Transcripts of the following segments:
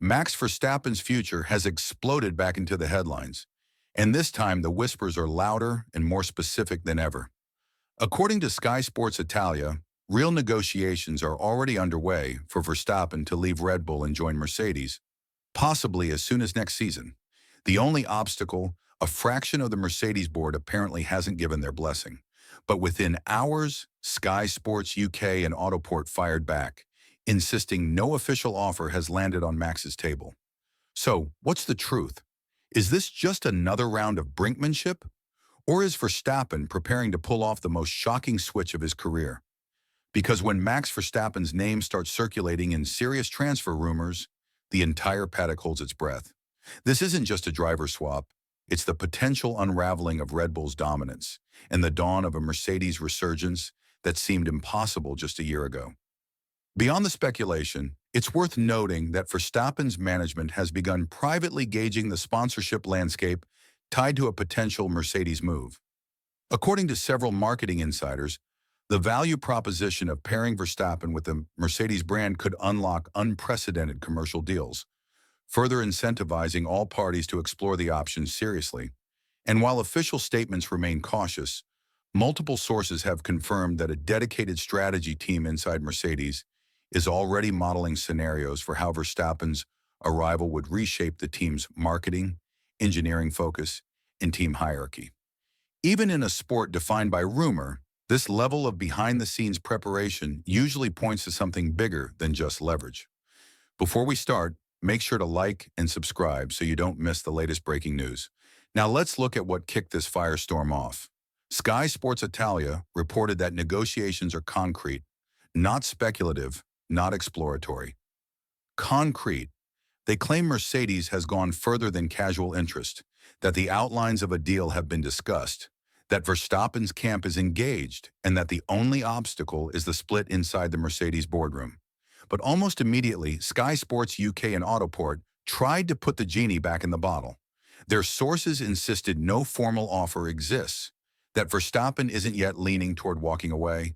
Max Verstappen's future has exploded back into the headlines, and this time the whispers are louder and more specific than ever. According to Sky Sports Italia, real negotiations are already underway for Verstappen to leave Red Bull and join Mercedes, possibly as soon as next season. The only obstacle, a fraction of the Mercedes board apparently hasn't given their blessing. But within hours, Sky Sports UK and Autosport fired back, insisting no official offer has landed on Max's table. So, what's the truth? Is this just another round of brinkmanship? Or is Verstappen preparing to pull off the most shocking switch of his career? Because when Max Verstappen's name starts circulating in serious transfer rumors, the entire paddock holds its breath. This isn't just a driver swap. It's the potential unraveling of Red Bull's dominance and the dawn of a Mercedes resurgence that seemed impossible just a year ago. Beyond the speculation, it's worth noting that Verstappen's management has begun privately gauging the sponsorship landscape tied to a potential Mercedes move. According to several marketing insiders, the value proposition of pairing Verstappen with the Mercedes brand could unlock unprecedented commercial deals, further incentivizing all parties to explore the options seriously. And while official statements remain cautious, multiple sources have confirmed that a dedicated strategy team inside Mercedes is already modeling scenarios for how Verstappen's arrival would reshape the team's marketing, engineering focus, and team hierarchy. Even in a sport defined by rumor, this level of behind-the-scenes preparation usually points to something bigger than just leverage. Before we start, make sure to like and subscribe so you don't miss the latest breaking news. Now let's look at what kicked this firestorm off. Sky Sports Italia reported that negotiations are concrete, not speculative, not exploratory. Concrete. They claim Mercedes has gone further than casual interest, that the outlines of a deal have been discussed, that Verstappen's camp is engaged, and that the only obstacle is the split inside the Mercedes boardroom. But almost immediately, Sky Sports UK and Autosport tried to put the genie back in the bottle. Their sources insisted no formal offer exists, that Verstappen isn't yet leaning toward walking away,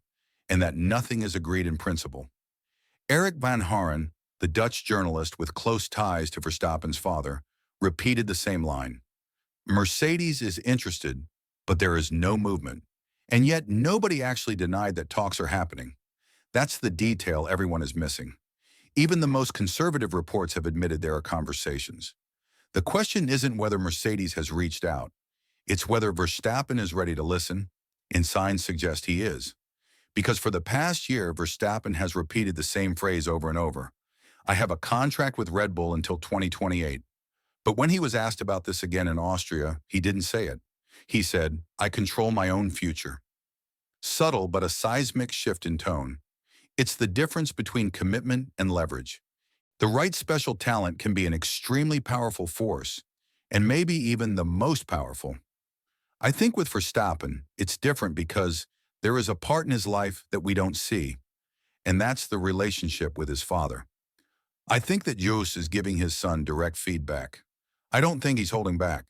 and that nothing is agreed in principle. Eric van Haren, the Dutch journalist with close ties to Verstappen's father, repeated the same line. Mercedes is interested, but there is no movement. And yet nobody actually denied that talks are happening. That's the detail everyone is missing. Even the most conservative reports have admitted there are conversations. The question isn't whether Mercedes has reached out. It's whether Verstappen is ready to listen, and signs suggest he is. Because for the past year, Verstappen has repeated the same phrase over and over. I have a contract with Red Bull until 2028. But when he was asked about this again in Austria, he didn't say it. He said, I control my own future. Subtle but a seismic shift in tone. It's the difference between commitment and leverage. The right special talent can be an extremely powerful force, and maybe even the most powerful. I think with Verstappen, it's different because there is a part in his life that we don't see, and that's the relationship with his father. I think that Jos is giving his son direct feedback. I don't think he's holding back.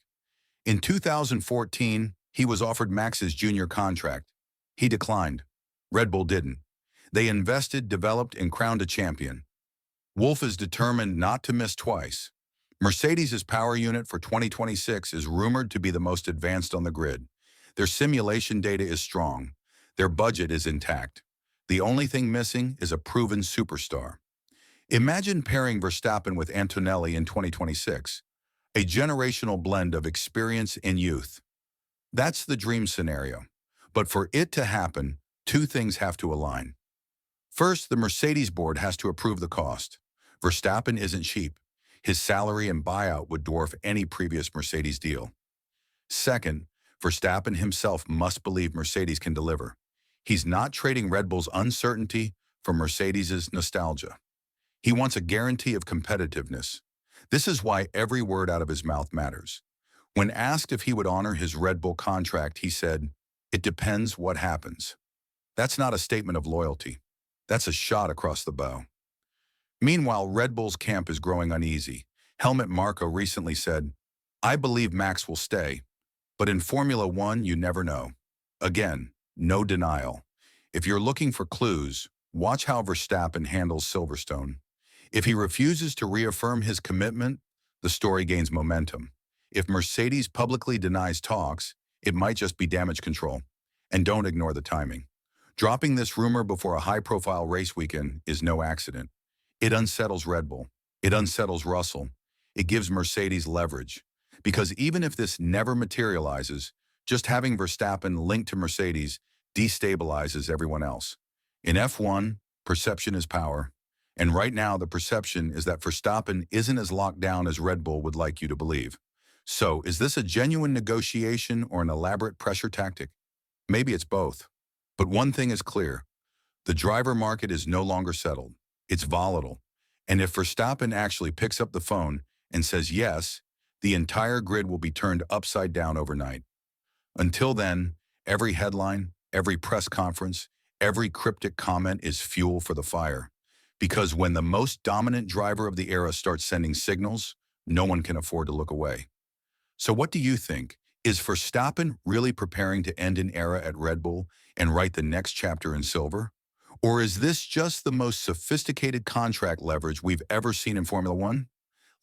In 2014, he was offered Max's junior contract. He declined. Red Bull didn't. They invested, developed, and crowned a champion. Wolff is determined not to miss twice. Mercedes' power unit for 2026 is rumored to be the most advanced on the grid. Their simulation data is strong. Their budget is intact. The only thing missing is a proven superstar. Imagine pairing Verstappen with Antonelli in 2026, a generational blend of experience and youth. That's the dream scenario. But for it to happen, two things have to align. First, the Mercedes board has to approve the cost. Verstappen isn't cheap. His salary and buyout would dwarf any previous Mercedes deal. Second, Verstappen himself must believe Mercedes can deliver. He's not trading Red Bull's uncertainty for Mercedes' nostalgia. He wants a guarantee of competitiveness. This is why every word out of his mouth matters. When asked if he would honor his Red Bull contract, he said, "It depends what happens." That's not a statement of loyalty. That's a shot across the bow. Meanwhile, Red Bull's camp is growing uneasy. Helmut Marko recently said, I believe Max will stay, but in Formula One, you never know. Again, no denial. If you're looking for clues, watch how Verstappen handles Silverstone. If he refuses to reaffirm his commitment, the story gains momentum. If Mercedes publicly denies talks, it might just be damage control. And don't ignore the timing. Dropping this rumor before a high-profile race weekend is no accident. It unsettles Red Bull. It unsettles Russell. It gives Mercedes leverage. Because even if this never materializes, just having Verstappen linked to Mercedes destabilizes everyone else. In F1, perception is power. And right now, the perception is that Verstappen isn't as locked down as Red Bull would like you to believe. So, is this a genuine negotiation or an elaborate pressure tactic? Maybe it's both. But one thing is clear. The driver market is no longer settled. It's volatile. And if Verstappen actually picks up the phone and says yes, the entire grid will be turned upside down overnight. Until then, every headline, every press conference, every cryptic comment is fuel for the fire. Because when the most dominant driver of the era starts sending signals, no one can afford to look away. So what do you think? Is Verstappen really preparing to end an era at Red Bull and write the next chapter in silver? Or is this just the most sophisticated contract leverage we've ever seen in Formula One?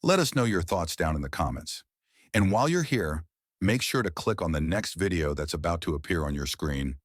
Let us know your thoughts down in the comments. And while you're here, make sure to click on the next video that's about to appear on your screen.